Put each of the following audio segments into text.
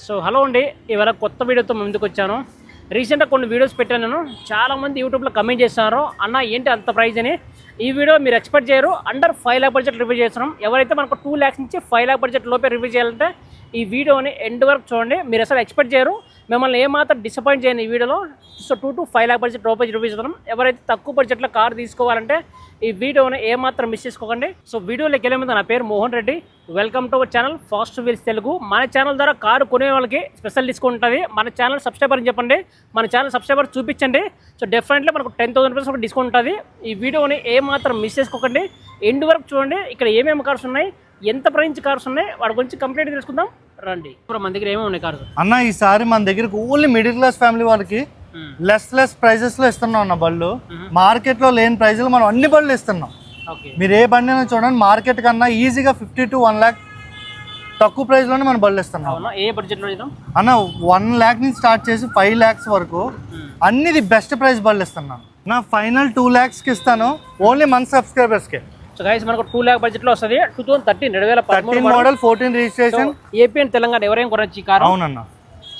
So hello అండి, ఇవాళ కొత్త వీడియోతో ముందుకు వచ్చాను. రీసెంట్గా కొన్ని వీడియోస్ పెట్టాను నేను. చాలామంది యూట్యూబ్లో కమెంట్ చేస్తున్నారు, అన్న ఏంటి అంత ప్రైజ్ అని. ఈ వీడియో మీరు ఎక్స్పెక్ట్ చేయరు. అండర్ 5 lakh బడ్జెట్ రివ్యూ చేస్తున్నాం. ఎవరైతే మనకు 2 lakhs నుంచి 5 lakh బడ్జెట్ లోపే రివ్యూ చేయాలంటే ఈ వీడియోని ఎండ్ వరకు చూడండి. మీరు అసలు ఎక్స్పెక్ట్ చేయరు, మిమ్మల్ని ఏమాత్రం డిసప్పాయింట్ చేయను ఈ వీడియోలో. సో 2 to 5 lakh బడ్జెట్ లోపే రివ్యూ చేస్తున్నాం. ఎవరైతే తక్కువ బడ్జెట్లో కార్ తీసుకోవాలంటే ఈ వీడియోని ఏమాత్రం మిస్ చేసుకోకండి. సో వీడియోలోకి వెళ్ళే ముందు నా పేరు Mohan Reddy. Welcome to our channel fast wheels Telugu. మన ఛానల్ ద్వారా కారు కొనే వాళ్ళకి స్పెషల్ డిస్కౌంట్ ఉంటుంది. మన ఛానల్ సబ్స్క్రైబర్ అని చెప్పండి, మన ఛానల్ సబ్స్క్రైబర్ చూపించండి. సో డెఫినెట్లీ మనకు 10,000 రూపీస్ ఒక డిస్కౌంట్ ఉంటుంది. ఈ వీడియోని ఏమాత్రం మిస్ చేసుకోకండి, ఎండ్ వరకు చూడండి. ఇక్కడ ఏమేమి కార్స్ ఉన్నాయి, ఎంత ప్రైస్ కార్స్ ఉన్నాయి, వాటి గురించి కంప్లీట్ తెలుసుకుందాం రండి. ఇప్పుడు మన దగ్గర ఏమేమి ఉన్నాయి కార్స్ అన్న? ఈసారి మన దగ్గరకు ఓన్లీ మిడిల్ క్లాస్ ఫ్యామిలీ వాళ్ళకి లెస్ ప్రైజెస్ లో ఇస్తున్నాం అన్న. బళ్ళు మార్కెట్ లో లేని ప్రైజులు మనం అన్ని బళ్ళు ఇస్తున్నాం. మీరు ఏ బండి అయినా చూడండి, మార్కెట్ కన్నా ఈజీగా 50 to 1 lakh తక్కువ ప్రైస్ లోనే మనం బళ్ళు ఇస్తున్నాం. ఏ బడ్జెట్ లో అన్న 1 lakh నుంచి స్టార్ట్ చేసి 5 lakhs వరకు అన్ని బెస్ట్ ప్రైస్ బళ్ళు ఇస్తున్నాను. నా ఫైనల్ 2 lakhs కి ఇస్తాను, ఓన్లీ మన సబ్స్క్రైబర్స్ కి. సో గైస్ మనకు 2 lakh బడ్జెట్ లో వస్తుంది. 2013 model 14 registration, AP and Telangana ఎవరైనా కొనొచ్చు ఈ కారు. అవునన్న.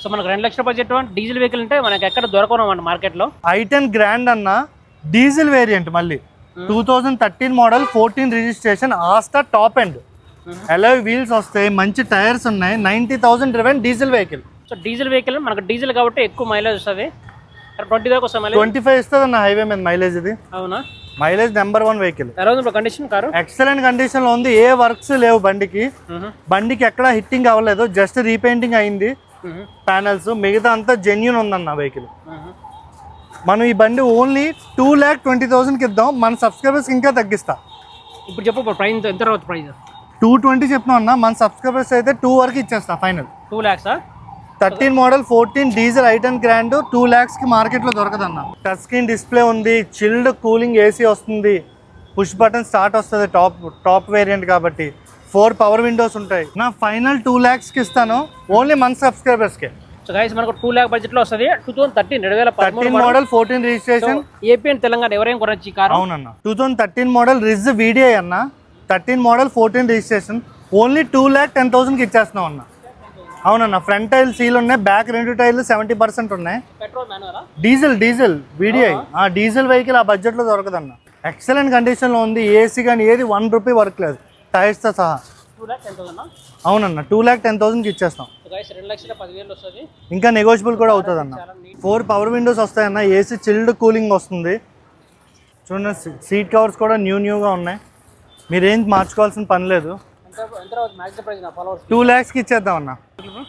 సో మనకు 2 లక్షల బడ్జెట్ డీజిల్ వెహికల్ అంటే మనకి ఎక్కడ దొరకనమాట మార్కెట్ లో. i10 గ్రాండ్ అన్న, డీజిల్ వేరియంట్, మళ్ళీ 2013 model 14 registration, Asta top end, alloy wheels వస్తాయి, మంచి టైర్స్ ఉన్నాయి, 90,000 driven diesel vehicle. So diesel vehicle మనకు డీజిల్ కాబట్టి ఎక్కువ మైలేజ్ వస్తుంది. 20 దాకా వస్తుంది, 25 ఇస్తుంది అన్న హైవే మీద మైలేజ్. ఇది అవునా? Mileage number 1 vehicle. Condition car excellent condition లో ఉంది. ఏ వర్క్స్ లేవు బండికి. బండికి ఎక్కడ హిట్టింగ్ అవ్వలేదు, జస్ట్ రీపెయింటింగ్ అయింది ప్యానల్స్, మిగతా అంతా జెన్యూన్ ఉందన్న వెహికల్. మనం ఈ బండి ఓన్లీ 2,20,000కి ఇద్దాం, మన సబ్స్క్రైబర్స్ ఇంకా తగ్గిస్తా. ఇప్పుడు చెప్పు ప్రైస్ ఎంత రావచ్చు? ప్రైస్ 220 చెప్తున్నాం అన్న, మన సబ్స్క్రైబర్స్ అయితే 2 వరకు ఇచ్చేస్తా final. 2 lakhs 13 model 14 diesel i10 grand 2 lakhs కి మార్కెట్ లో దొరకదన్న. టచ్ స్క్రీన్ డిస్ప్లే ఉంది, చిల్డ్ కూలింగ్ ఏసీ వస్తుంది, పుష్ బటన్ స్టార్ట్ వస్తుంది, టాప్ వేరియంట్ కాబట్టి. 4 పవర్ విండోస్ ఉంటాయి. నా ఫైనల్ 2 lakhs కి ఇస్తాను, ఓన్లీ మన సబ్స్క్రైబర్స్ కి. సో గైస్ మనకు 2 lakh బడ్జెట్ లో వస్తుంది. 2013 model 14 registration, AP and Telangana ఎవరైనా కొనొచ్చు ఈ కారు. అవునన్న. 2013 మోడల్ రిజ్ వీడిఐ అన్న, 13 మోడల్ 14 రిజిస్ట్రేషన్, ఓన్లీ 2,10,000కి ఇచ్చేస్తున్నాం అన్న. అవునన్న. ఫ్రంట్ టైల్ సీల్ ఉన్నాయి, బ్యాక్ 2 టైర్లు 70% ఉన్నాయి. డీజిల్ వీడిఐ డీజిల్ వెహికల్ ఆ బడ్జెట్ లో దొరకదన్న. ఎక్సలెంట్ కండిషన్ లో ఉంది, ఏసీ కానీ ఏది 1 రూపీ వర్క్ లేదు, టైర్స్ తో సహా. అవునన్న. 2,10,000కి ఇచ్చేస్తాం. ఇంకా నెగోషియబుల్ కూడా అవుతుంది అన్న. 4 పవర్ విండోస్ వస్తాయన్న, ఏసీ చిల్డ్ కూలింగ్ వస్తుంది. చూడండి, సీట్ కవర్స్ కూడా న్యూగా ఉన్నాయి, మీరేం మార్చుకోవాల్సిన పని లేదు. 2 lakhsకి ఇచ్చేద్దాం అన్న.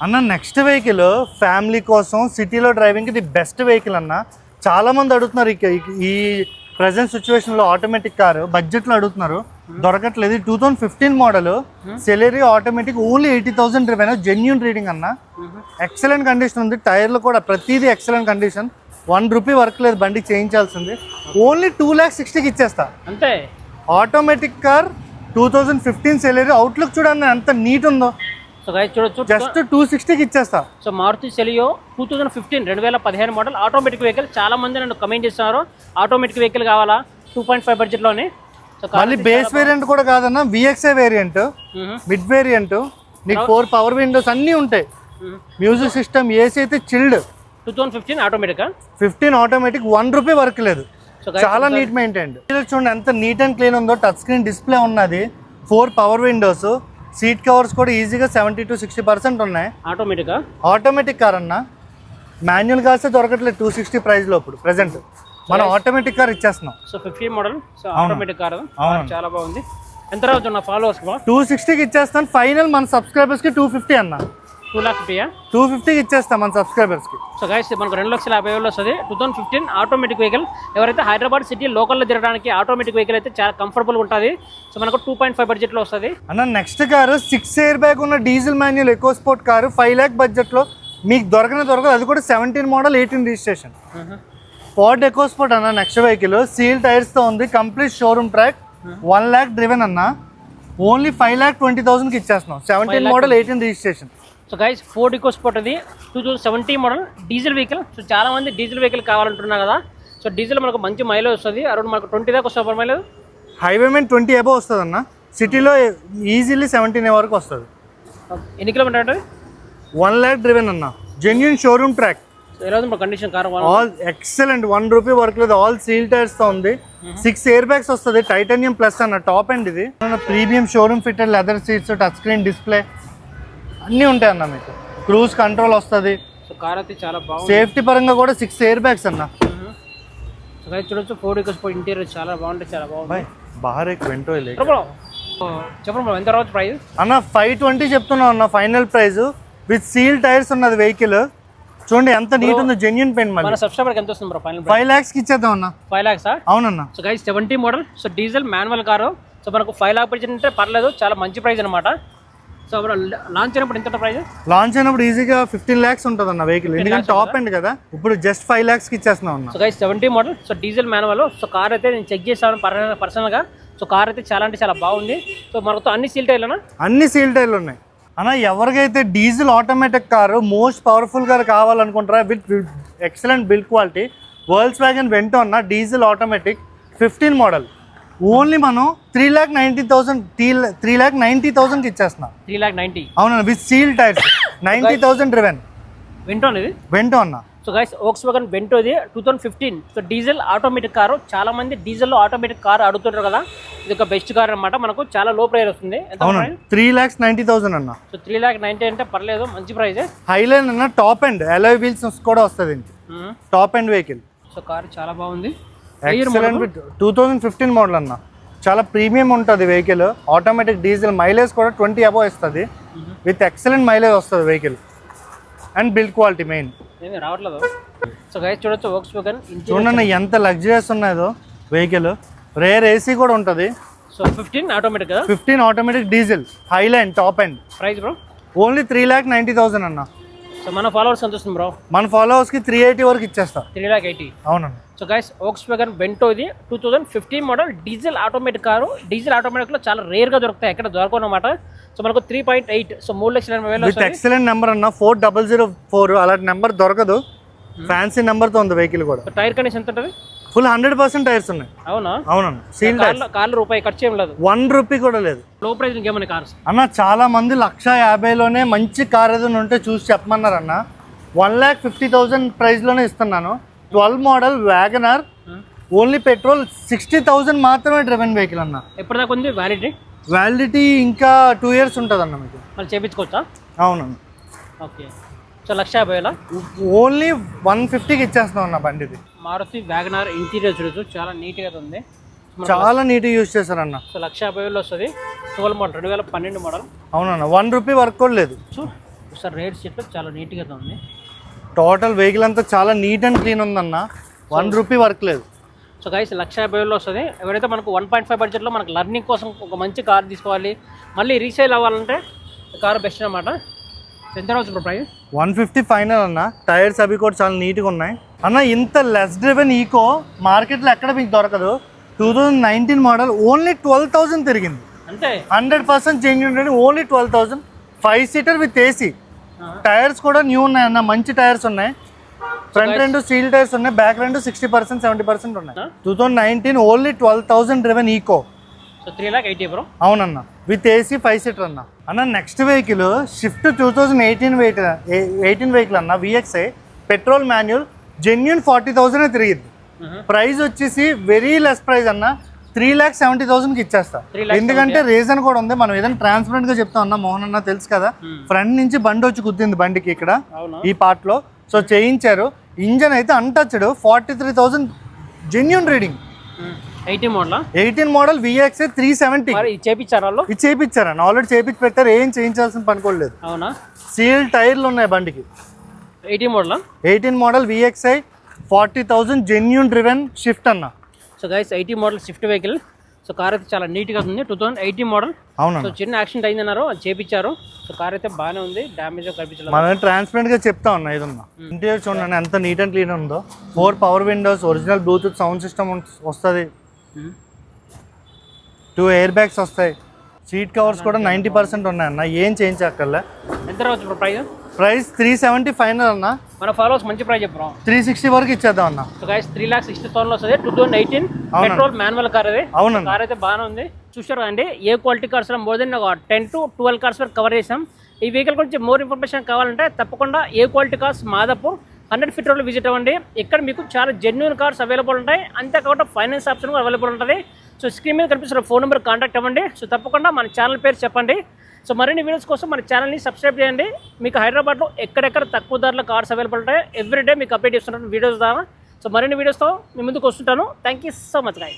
అన్న నెక్స్ట్ వెహికల్ ఫ్యామిలీ కోసం సిటీలో డ్రైవింగ్కి ఇది బెస్ట్ వెహికల్ అన్న. చాలా మంది అడుగుతున్నారు ఈ ప్రజెంట్ సిచ్యువేషన్లో ఆటోమేటిక్ కారు బడ్జెట్లో అడుగుతున్నారు, దొరకట్లేదు. 2015 model salary automatic, only 80,000 driven, genuine reading అన్న. ఎక్సలెంట్ కండిషన్ ఉంది, టైర్లు కూడా ప్రతిదీ ఎక్సలెంట్ కండిషన్, 1 రూపీ వర్క్ లేదు బండికి చేయించాల్సింది. ఓన్లీ 2,60,000కి ఇచ్చేస్తా అంతే. ఆటోమేటిక్ కార్ 2015 సెలరీ, అవుట్లుక్ చూడండి ఎంత నీట్ ఉందో. సో గైస్ చూడొచ్చు, జస్ట్ 260కి ఇచ్చేస్తా. So Maruti Celerio 2015 model automatic vehicle. చాలా మంది నన్ను కమెంట్ చేస్తున్నారు, ఆటోమేటిక్ వెహికల్ కావాలా 2.5 బడ్జెట్లోనే. సో మళ్ళీ బేస్ వేరియంట్ కూడా కాదన్న, విఎక్స్ఐ వేరియంట్, మిడ్ వేరియంట్, నీకు 4 పవర్ విండోస్ అన్నీ ఉంటాయి, మ్యూజిక్ సిస్టమ్, ఏసీ అయితే chilled. 2015 automatic, 15 automatic, 1 rupee work లేదు, చాలా నీట్ మెయింటైన్డ్. చూడండి ఎంత నీట్ అండ్ క్లీన్ ఉందో. టచ్ స్క్రీన్ డిస్ప్లే ఉన్నది, 4 పవర్ విండోస్, సీట్ కవర్స్ కూడా ఈజీగా 70 to 60% ఉన్నాయి. ఆటోమేటిక్ కార్ అన్న. మాన్యువల్ కార్స్ దొరకట్లేదు 260 ప్రైస్ లో ఇప్పుడు ప్రెసెంట్. మనం ఆటోమేటిక్ కార్ ఇచ్చేస్తున్నాం. సో 15 మోడల్ ఆటోమేటిక్ కార్ చాలా బాగుంది. ఎంత రావచ్చు ఫాలోవర్స్? 260కి ఇచ్చేస్తాను ఫైనల్. మన సబ్స్క్రైబర్స్ కి 250 అన్న. 250కి ఇచ్చేస్తాం మన సబ్స్క్రైబర్స్ కి. సో గైస్ మనకు 2,50,000 వస్తుంది. 2015 ఆటోమేటిక్ వెహికల్. ఎవరైతే హైదరాబాద్ సిటీ లోకల్లో తిరగడానికి ఆటోమేటిక్ వెహికల్ అయితే చాలా కంఫర్టబుల్ ఉంటుంది. సో మనకు 2.5 బడ్జెట్లో వస్తుంది అన్న. నెక్స్ట్ కారు 6 ఎయిర్ బ్యాగ్ ఉన్న diesel manual EcoSport car, 5 lakh బడ్జెట్లో మీకు దొరకదు. అది కూడా 17 model 18 registration, Ford EcoSport అన్న. నెక్స్ట్ వెహికల్ సీల్ టైర్స్తో ఉంది, complete showroom track, 1 lakh driven అన్న. ఓన్లీ 5,20,000కి ఇచ్చేస్తున్నాం. 17 model 18 registration. So guys Ford EcoSport అది 2017 మోడల్ డీజిల్ వెహికల్. సో చాలా మంది డీజిల్ వెహికల్ కావాలంటున్నారు కదా. సో డీజిల్ మనకు మంచి మైలేజ్ వస్తుంది, అరౌండ్ మనకు 20 దాకా వస్తుంది మైలేజ్. హైవే మీద 20 అబవ్ వస్తుంది అన్న, సిటీలో ఈజీలీ 17 వరకు వస్తుంది. ఎన్ని కిలోమీటర్ ఉంటుంది? 1 lakh డ్రివెన్ అన్న, జెన్యూన్ షోరూమ్ ట్రాక్, ఎలా ఉంది condition car? All excellent, 1 rupee work లేదు, ఆల్ సీల్ టైర్స్ తో ఉంది. 6 ఎయిర్ బ్యాగ్స్ వస్తుంది, టైటానియం ప్లస్ అన్న, టాప్ అండ్ ఇది premium showroom fitted leather seats, touch screen display అన్నీ ఉంటాయి అన్న. మీకు క్రూజ్ కంట్రోల్ వస్తుంది. సో కార్ అయితే చాలా బాగుంది. సేఫ్టీ పరంగా కూడా 6 ఎయిర్ బ్యాగ్స్ అన్న. సో గైస్ చూడొచ్చు, 4 ఇంటీరియర్ చాలా బాగుంటుంది, చాలా బాగుంది. బాగా వెంటో చెప్పండి బ్రో, ఎంత రావచ్చు ప్రైస్? అన్న 520 చెప్తున్నాం అన్న final price, with seal tyres ఉన్నది వెహికల్. చూడండి ఎంత నీట్ ఉందో, జెన్యూన్ పెయింట్. మన సబ్స్క్రైబర్కి ఎంత వస్తుంది బ్రో ఫైనల్? 5 lakhs కి ఇచ్చేద్దాం అన్న. 5 lakhs? అవునన్న. So guys 70 model, so diesel manual car. So మనకు 5 lakh పర్చేజ్ అంటే పర్లేదు, చాలా మంచి ప్రైస్ అనమాట. సో లాంచ్ అయినప్పుడు ఎంత ప్రైస్? లాంచ్ అయినప్పుడు ఈజీగా 15 lakhs ఉంటుంది అన్న వెహికల్, ఎందుకంటే టాప్ ఎండ్ కదా. ఇప్పుడు జస్ట్ 5 lakhs కి ఇచ్చేస్తున్నాం అన్న. So guys 70 model, so diesel manual. So car అయితే నేను చెక్ చేస్తాను పర్సనల్గా. సో కార్ అయితే చాలా అంటే చాలా బాగుంది. సో మనకు అన్ని సీల్ టైర్లు, అన్ని సీల్ టైర్లు ఉన్నాయి అన్న. ఎవరికైతే diesel automatic car most powerful car కావాలనుకుంటారా, with excellent build quality, Volkswagen Vento అన్న డీజిల్ ఆటోమేటిక్ 15 మోడల్. ఓన్లీ మనం 3,90,000కి ఇచ్చేస్తున్నాం. 3,90,000? అవునన్న, with seal tyres, 90,000 driven Vento ఇది, వెంటో అన్న. సో గైస్ Volkswagen వెంటో ఇది 2015. So diesel automatic car. చాలా మంది డీజిల్లో ఆటోమేటిక్ కార్ అడుగుతుంటారు కదా, ఇది ఒక బెస్ట్ కార్ అనమాట. మనకు చాలా లో ప్రైస్ వస్తుంది. అవును, 3,90,000 అన్న. సో 3,90,000 అంటే పర్లేదు, మంచి ప్రైస్. హైలైన్ అన్న, టాప్ అండ్ అలాయ్ వీల్స్ కూడా వస్తుంది, top and vehicle. So car చాలా బాగుంది, ఎక్సలెంట్. 2015 మోడల్ అన్న, చాలా ప్రీమియం ఉంటుంది వెహికల్. ఆటోమేటిక్ డీజిల్, మైలేజ్ కూడా 20 అబోవ్ ఇస్తుంది, విత్ ఎక్సలెంట్ మైలేజ్ వస్తుంది vehicle. And build quality main ఏమీ రావట్లేదు. సో గైస్ చూడొచ్చు, Volkswagen చూడండి ఎంత లగ్జరియస్ ఉన్నదో వెహికల్. రేర్ ఏసీ కూడా ఉంటుంది. సో 15 ఆటోమేటిక్ కదా, 15 automatic diesel, highline top and. Price bro? Only 3,90,000 అన్న. సో మన ఫాలోవర్స్ ఎంత వస్తుంది బ్రో? మన ఫాలోవర్స్కి 380 వరకు ఇచ్చేస్తా. 3,80,000? అవునన్న. సో గైస్ Volkswagen వెంటో ఇది 2015 model diesel automatic car. Diesel ఆటోమేటిక్లో చాలా రేర్గా దొరుకుతాయి, ఎక్కడ దొరకవు అనమాట. సో మనకు 3.8, సో 3,80,000 విత్ ఎక్సలెంట్ నెంబర్ అన్న, 4004. అలాంటి నెంబర్ దొరకదు, ఫ్యాన్సీ నెంబర్తో ఉంది వెహికల్ కూడా. టైర్ కండిషన్ ఎంత ఉంటుంది? ఫుల్ 100% టైర్స్ ఉన్నాయి. అవునా? అవునన్న. సీల్ టైర్స్, కార్లు రూపాయి ఖర్చు ఏం లేదు, 1 రూపీ కూడా లేదు. లో ప్రైస్ ఇంకేమైనా కార్స్ అన్న? చాలా మంది 1,50,000లోనే మంచి కార్ ఏదైనా ఉంటే చూసి చెప్పమన్నారు అన్న. 1,50,000 ప్రైస్లోనే ఇస్తున్నాను. 12 మోడల్ వ్యాగనర్, ఓన్లీ పెట్రోల్, 60,000 మాత్రమే డ్రివెన్ వెహికల్ అన్న. ఎప్పటిదాకా ఉంది వ్యాలిడిటీ? వ్యాలిడిటీ ఇంకా 2 years ఉంటుంది అన్న మీకు. మళ్ళీ చేయించుకోవచ్చా? అవునన్న. ఓకే. సో 1,50,000 ఓన్లీ 150కి ఇచ్చేస్తున్నాం అన్న బండిది. మారుతి వ్యాగనర్ ఇంటీరియర్ చూడొచ్చు, చాలా నీట్గా ఉంది, చాలా నీట్గా యూజ్ చేశారన్న. సో 1,50,000 వస్తుంది. 12 మోడల్, 2012 మోడల్. అవునన్న, 1 రూపీ వర్క్ కూడా లేదు. సో సార్ రేట్ సీట్లో చాలా నీట్గా ఉంది. టోటల్ వెహికల్ అంతా చాలా నీట్ అండ్ క్లీన్ ఉందన్న, 1 రూపీ వర్క్ లేదు. సో గైస్ 1,50,000 వస్తుంది. ఎవరైతే మనకు 1.5 బడ్జెట్లో మనకు లర్నింగ్ కోసం ఒక మంచి కార్ తీసుకోవాలి, మళ్ళీ రీసేల్ అవ్వాలంటే కారు బెస్ట్ అనమాట. ఎంత రావచ్చు ప్రైస్? 150 ఫైనల్ అన్న. టైర్స్ అవి కూడా చాలా నీట్గా ఉన్నాయి అన్న. ఇంత లెస్ డ్రివెన్ ఈకో మార్కెట్లో ఎక్కడ మీకు దొరకదు. 2019 మోడల్, ఓన్లీ 12,000 తిరిగింది. అంతే, 100% genuine rate, only 12,000. 5 seater with AC. Tyres కూడా న్యూ ఉన్నాయి అన్న, మంచి టైర్స్ ఉన్నాయి. ఫ్రంట్ రెండు సీల్ టైర్స్ ఉన్నాయి, బ్యాక్ రెండు 60% 70% ఉన్నాయి. 2019, only 12,000 driven Eeco. So 3,80,000 bro. అవునన్న, విత్ ఏసీ 5 సీటర్ అన్న. అన్న నెక్స్ట్ వెహికల్ షిఫ్ట్ 2018 వెహికల్ అన్న, VXI పెట్రోల్ మాన్యువల్, జెన్యూన్ 40,000 తిరిగింది. ప్రైస్ వచ్చేసి వెరీ లెస్ ప్రైస్ అన్న, 3,70,000కి ఇచ్చేస్తా. ఎందుకంటే రీజన్ కూడా ఉంది, మనం ఏదైనా ట్రాన్స్పరెంట్ గా చెప్తా ఉన్నా. మోహన్ అన్న తెలుసు కదా, ఫ్రంట్ నుంచి బండి వచ్చి గుద్దింది బండికి ఇక్కడ ఈ పార్ట్ లో. సో చేయించారు. ఇంజన్ అయితే untouched, 43,000 genuine reading. 18 model VXI 370. ఇది చేయించారన్న, ఆల్రెడీ చేయించి పెట్టారు, ఏం చేయించాల్సిన పని కూడా లేదు. అవునా? సీల్ టైర్లు ఉన్నాయి బండికి. 18 model VXI 40,000 genuine driven Swift అన్న. So guys 80 model Swift vehicle. So car అయితే చాలా నీట్గా ఉంది, 2018 మోడల్. అవును. సో చిన్న యాక్సిడెంట్ అయిందన్నారు, అది చేపించారు. సో కార్ అయితే బాగానే ఉంది, డ్యామేజ్ కనిపించలేదు. మనం ట్రాన్స్పరెంట్ గా చెప్తా ఉన్నా. ఇదన్నా ఇంటీరియర్ చూడండి ఎంత నీట్ అండ్ క్లీన్ ఉందో. 4 power Windows, original Bluetooth sound system వస్తుంది, 2 ఎయిర్ బ్యాగ్స్ వస్తాయి. సీట్ కవర్స్ కూడా 90% ఉన్నాయన్న, ఏం చేయించక్కర్లే. ఎంత రావచ్చు ప్రైస్? ప్రైస్ 370 ఫైనల్ అన్న. మన ఫాలోవర్స్ మంచి ప్రైస్ చెప్పు. 360 వరకు ఇచ్చేద్దాం అన్న. సో గైస్ 3,60,000 వస్తుంది. 2018 పెట్రోల్ మాన్యువల్ కార్ అది. అవును, కార్ అయితే బాగానే ఉంది. చూసారు అండి, A quality cars more than 10 to 12 cars వరకు కవర్ చేసాం. ఈ వెహికల్ గురించి మోర్ ఇన్ఫర్మేషన్ కావాలంటే తప్పకుండా A quality cars Madhapur 100 feet రోడ్లో విజిట్ అవ్వండి. ఇక్కడ మీకు చాలా జెన్యూన్ కార్స్ అవైలబుల్ ఉంటాయి. అంతేకాకుండా ఫైనాన్స్ ఆప్షన్ కూడా అవైలబుల్ ఉంటుంది. సో స్క్రీన్ మీద కనిపిస్తున్న ఫోన్ నెంబర్ కాంటాక్ట్ అవ్వండి. సో తప్పకుండా మన ఛానల్ పేరు చెప్పండి. సో మరిన్ని వీడియోస్ కోసం మన ఛానల్ని సబ్స్క్రైబ్ చేయండి. మీకు హైదరాబాద్లో ఎక్కడెక్కడ తక్కువ ధరలో కార్స్ అవైలబుల్ ఉంటాయి ఎవ్రీడే మీకు అప్డేట్ చేస్తున్న వీడియోస్ ద్వారా. సో మరిన్ని వీడియోస్తో మీ ముందుకు వస్తుంటాను. Thank you so much guys.